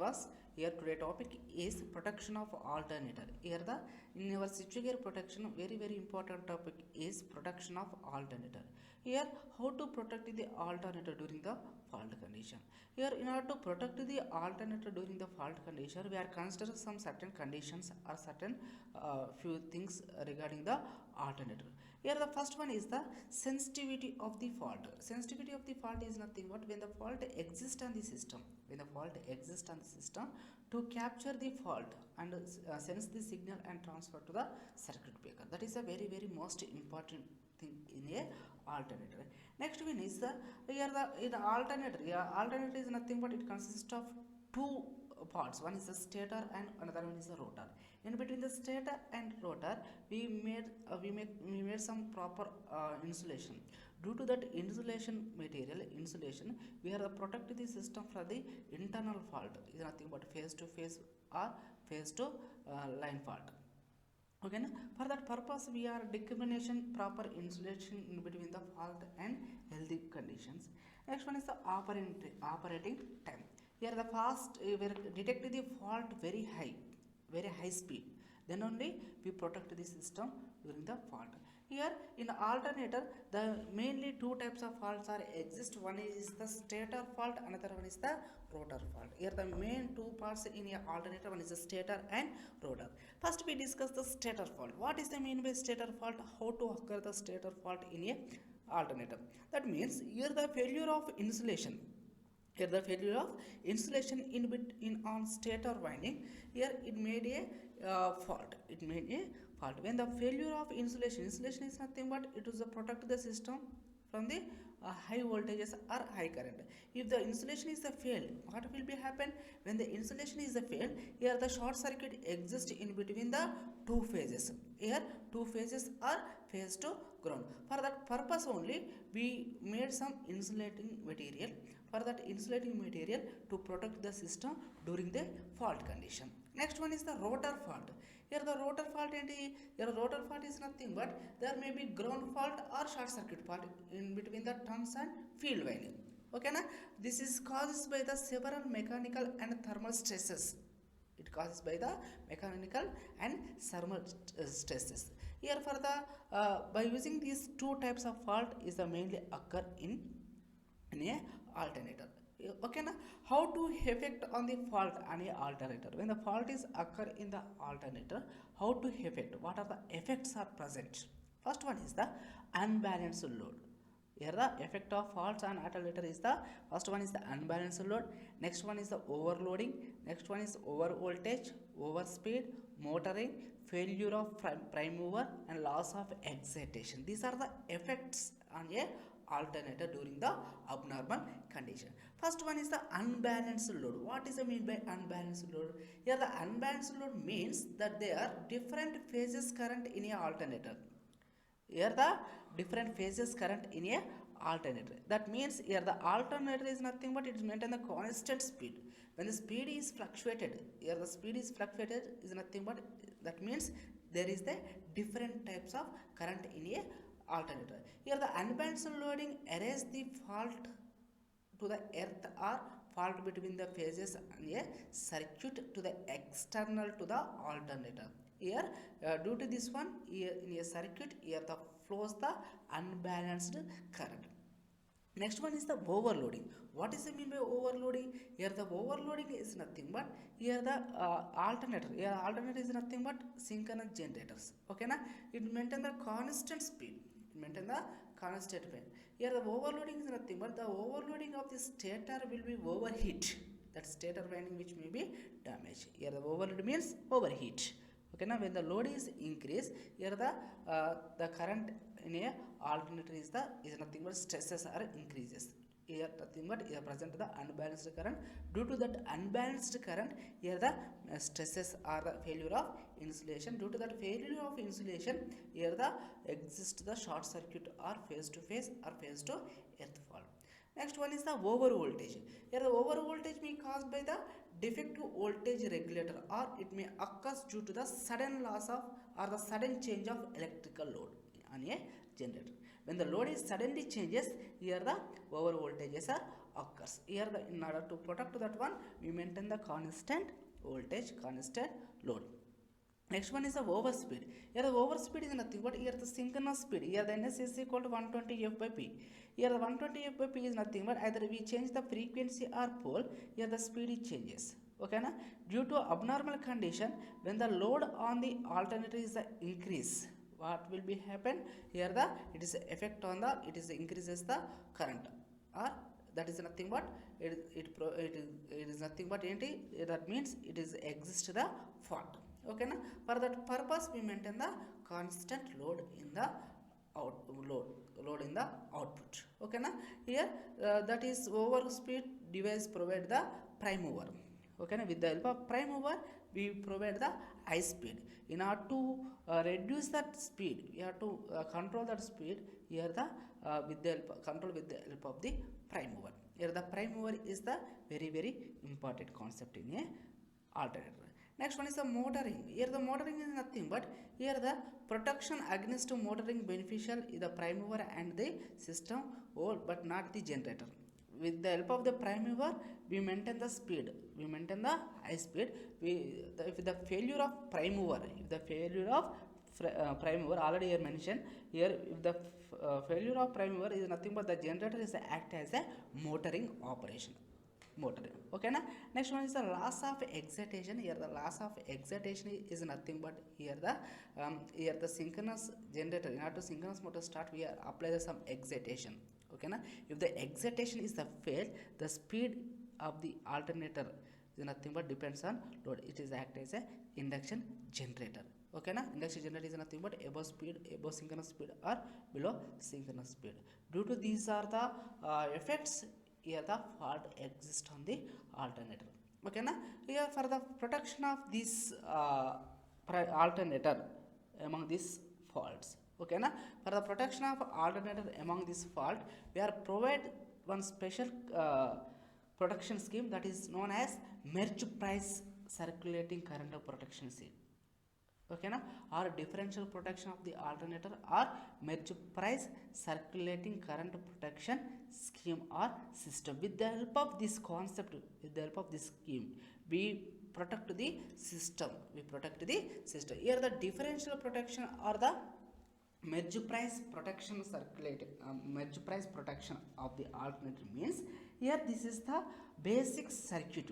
Srinivas. Here today topic is protection of alternator. Here the in our switchgear protection very important topic is protection of alternator. Here how to protect the alternator during the fault condition. Here in order to protect the alternator during the fault condition, we are considering some certain conditions or certain few things regarding the alternator. Here the first one is the sensitivity of the fault. Sensitivity of the fault is nothing but when the fault exists on the system. When the fault exists on the system, to capture the fault and sense the signal and transfer to the circuit breaker. That is a very most important thing in a alternator. Next one is the here the in alternator. Yeah, alternator is nothing but it consists of two parts. One is the stator and another one is the rotor. In between the stator and rotor, we made some proper insulation. Due to that insulation material, we are protect the system from the internal fault. Is nothing but phase to phase or phase to line fault. Okay, for that purpose we are discrimination proper insulation in between the fault and healthy conditions. Next one is the operating time. Here the fast we detect the fault very high speed, then only we protect the system during the fault. Here in alternator, the mainly two types of faults are exist. One is the stator fault, another one is the rotor fault. Here the main two parts in a alternator, one is the stator and rotor. First we discuss the stator fault. What is the mean by stator fault? How to occur the stator fault in a alternator? That means here the failure of insulation. Here the failure of insulation in on stator winding. Here it made a fault. It made a fault. When the failure of insulation is nothing but it is to protect the system from the high voltages or high current. If the insulation is a failed, what will be happen? When the insulation is a failed, here the short circuit exists in between the two phases. Here two phases are phase to ground. For that purpose only we made some insulating material. For that insulating material to protect the system during the fault condition. Next one is the rotor fault. Here the rotor fault is nothing but there may be ground fault or short circuit fault in between the turns and field winding. Okay, na? This is caused by the several mechanical and thermal stresses. It causes by the mechanical and thermal stresses. Here for the by using these two types of fault is the mainly occur in a alternator. Okay, na? How to effect on the fault on a alternator? When the fault is occur in the alternator, how to effect? What are the effects are present? First one is the unbalanced load. Here the effect of faults on alternator is the first one is the unbalanced load. Next one is the overloading. Next one is over voltage, over speed, motoring, failure of prime mover, and loss of excitation. These are the effects on a alternator during the abnormal condition. First one is the unbalanced load. What is the mean by unbalanced load? Here the unbalanced load means that there are different phases current in a alternator. Here the different phases current in a alternator. That means here the alternator is nothing but it is maintain the constant speed. When the speed is fluctuated, here the speed is fluctuated is nothing but that means there is the different types of current in a alternator. Here the unbalanced loading arrays the fault to the earth or fault between the phases and a circuit to the external to the alternator. Here due to this one here in a circuit here the flows the unbalanced current. Next one is the overloading. What is the mean by overloading? Here the overloading is nothing but here the alternator. Here alternator is nothing but synchronous generators. Okay, na? It maintain the constant speed. Maintain the constant speed. Here the overloading is nothing but the overloading of the stator will be overheat. That stator winding which may be damaged. Here the overload means overheat. Okay, now when the load is increased, here the current in a alternator is nothing but stresses are increases. Here nothing but here present the unbalanced current. Due to that unbalanced current, here the stresses are the failure of insulation. Due to that failure of insulation, here the exist the short circuit or phase to phase or phase to earth fault. Next one is the over voltage. Here the over voltage may caused by the defective voltage regulator or it may occur due to the sudden loss of or the sudden change of electrical load on a generator. When the load is suddenly changes, here the over voltages are occurs. Here in order to protect that one, we maintain the constant voltage, constant load. Next one is the overspeed. Here the overspeed is nothing but here the synchronous speed. Here the ns is equal to 120 f by p. Here the 120 f by p is nothing but either we change the frequency or pole. Here the speed it changes. Okay na? Due to abnormal condition, when the load on the alternator is the increase, what will be happen? Here the it is effect on the it is increases the current, or that is nothing but it is nothing but that means it is exist the fault. Okay na? For that purpose we maintain the constant load in the load in the output. Okay na? Here that is over speed device provide the prime mover. Okay na? With the help of prime mover we provide the high speed. In order to reduce that speed, we have to control that speed. Here the with the help, control with the help of the prime mover. Here the prime mover is the very important concept in a alternator. Next one is the motoring. Here the motoring is nothing but here the protection against motoring beneficial is the prime mover and the system whole, but not the generator. With the help of the prime mover we maintain the speed, we maintain the high speed. If the failure of prime mover, if the failure of prime mover already here mentioned, here if the failure of prime mover is nothing but the generator is act as a motoring operation. Motoring. Okay na? Next one is the loss of excitation. Here the loss of excitation is nothing but here the synchronous generator, in order to synchronous motor start, we apply some excitation. Okay na? If the excitation is the failed, the speed of the alternator is nothing but depends on load. It is act as a induction generator. Okay na? Induction generator is nothing but above speed, above synchronous speed or below synchronous speed. Due to these are the effects, here the fault exists on the alternator. Okay na? Here for the protection of this alternator among these faults. Okay na? For the protection of alternator among this fault, we are provide one special protection scheme that is known as merge price circulating current protection scheme. Okay na? Or differential protection of the alternator or merge price circulating current protection scheme or system. With the help of this concept, with the help of this scheme, we protect the system. We protect the system. Here the differential protection or the merge price protection circulating merge price protection of the alternator means here this is the basic circuit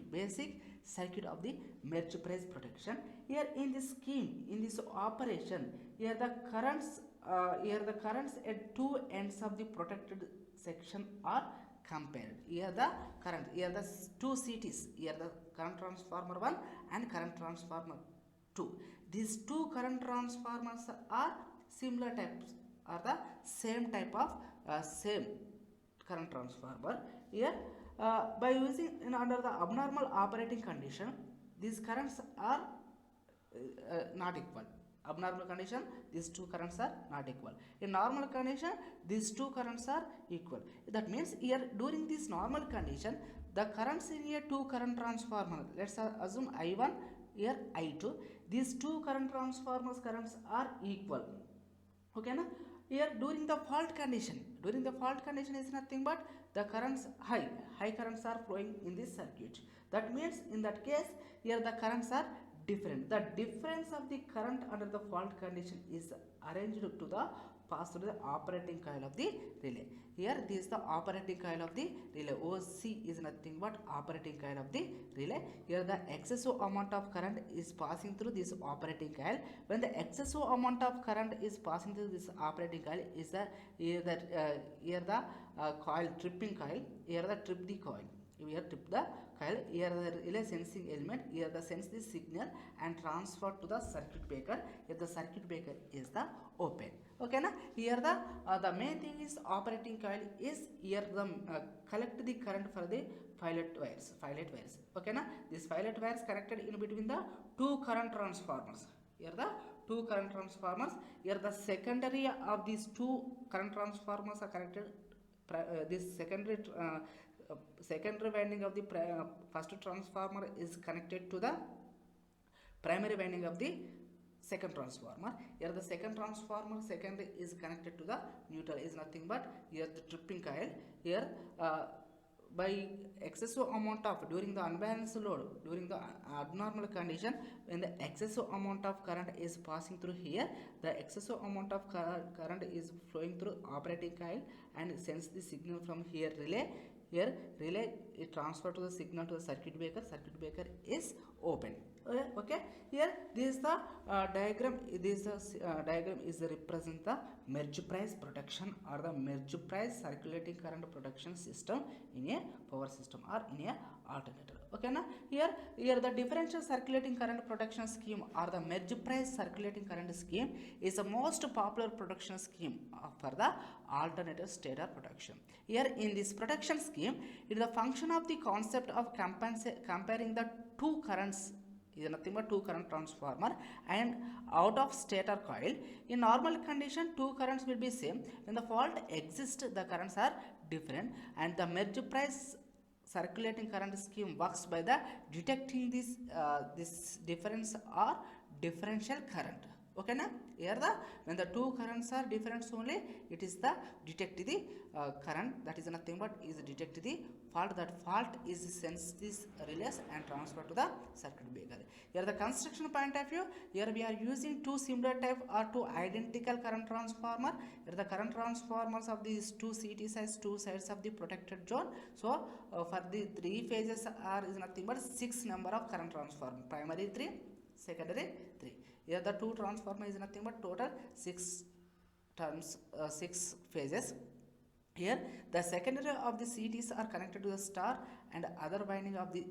of the merge price protection. Here in this scheme, in this operation, here the currents at two ends of the protected section are compared. Here the current, here the two CTs, here the current transformer 1 and current transformer 2. These two current transformers are similar types, are the same type of same current transformer. Here by using under the abnormal operating condition, these currents are not equal. Abnormal condition, these two currents are not equal. In normal condition, these two currents are equal. That means here during this normal condition, the currents in here two current transformers, let's assume I1, here I2, these two current transformers currents are equal. Okay na? Here during the fault condition is nothing but the currents high currents are flowing in this circuit. That means in that case here the currents are different. The difference of the current under the fault condition is arranged to the pass through the operating coil of the relay. Here this is the operating coil of the relay. OC is nothing but operating coil of the relay. Here the excessive amount of current is passing through this operating coil. When the excessive amount of current is passing through this operating coil is here the coil tripping coil. Here the trip the coil. Here trip the coil. Here the relay sensing element. Here the sense the signal and transfer to the circuit breaker. Here the circuit breaker is the open. Okay na? Here the main thing is operating coil is here the collect the current for the fillet wires. Okay na? These fillet wires connected in between the two current transformers. Here the two current transformers. Here the secondary of these two current transformers are connected. This secondary winding of the first transformer is connected to the primary winding of the second transformer. Here the second transformer secondary is connected to the neutral, is nothing but here the tripping coil. Here by excessive amount of during the unbalanced load during the abnormal condition, when the excessive amount of current is passing through here, the excessive amount of current is flowing through operating coil and sends the signal from here relay. Here relay it transfer to the signal to the circuit breaker is open. Okay, here this is the diagram. This diagram is represent the merge price protection or the merge price circulating current protection system in a power system or in a alternator. Okay na, here the differential circulating current protection scheme or the merge price circulating current scheme is the most popular protection scheme for the alternator stator protection. Here in this protection scheme, it is the function of the concept of comparing the two currents is nothing but two current transformer and out of stator coil. In normal condition, two currents will be same. When the fault exists, the currents are different, and the merge price circulating current scheme works by the detecting this difference or differential current. Okay na, here the when the two currents are different only, it is the detect the current, that is nothing but is detect the fault. That fault is sense this relays and transfer to the circuit breaker. Here the construction point of view, here we are using two similar type or two identical current transformer. Here the current transformers of these two CT sides, two sides of the protected zone. So for the three phases are is nothing but 6 number of current transformer, primary 3, secondary 3. Here the two transformer is nothing but total 6 turns, 6 phases. Here the secondary of the CTs are connected to the star and other winding of the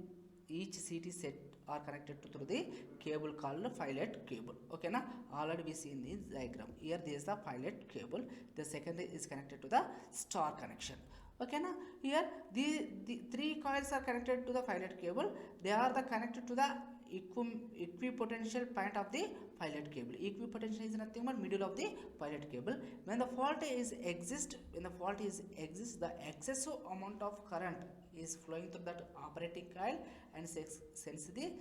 each CT set are connected to through the cable called filet cable. Okay na, already we see in this diagram. Here there is the filet cable, the secondary is connected to the star connection. Okay na, here the three coils are connected to the filet cable. They are the connected to the equipotential point of the filet cable. Equipotential is nothing but middle of the filet cable. When the fault is exist, the excessive amount of current is flowing through that operating coil and sends the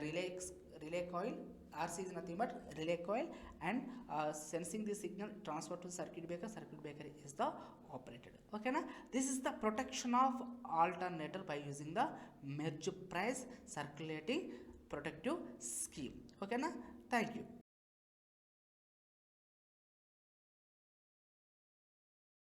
relay coil. RC is nothing but relay coil and sensing the signal transfer to circuit breaker. Circuit breaker is the operated. Okay na, this is the protection of alternator by using the merge price circulating protective scheme. Okay na, thank you.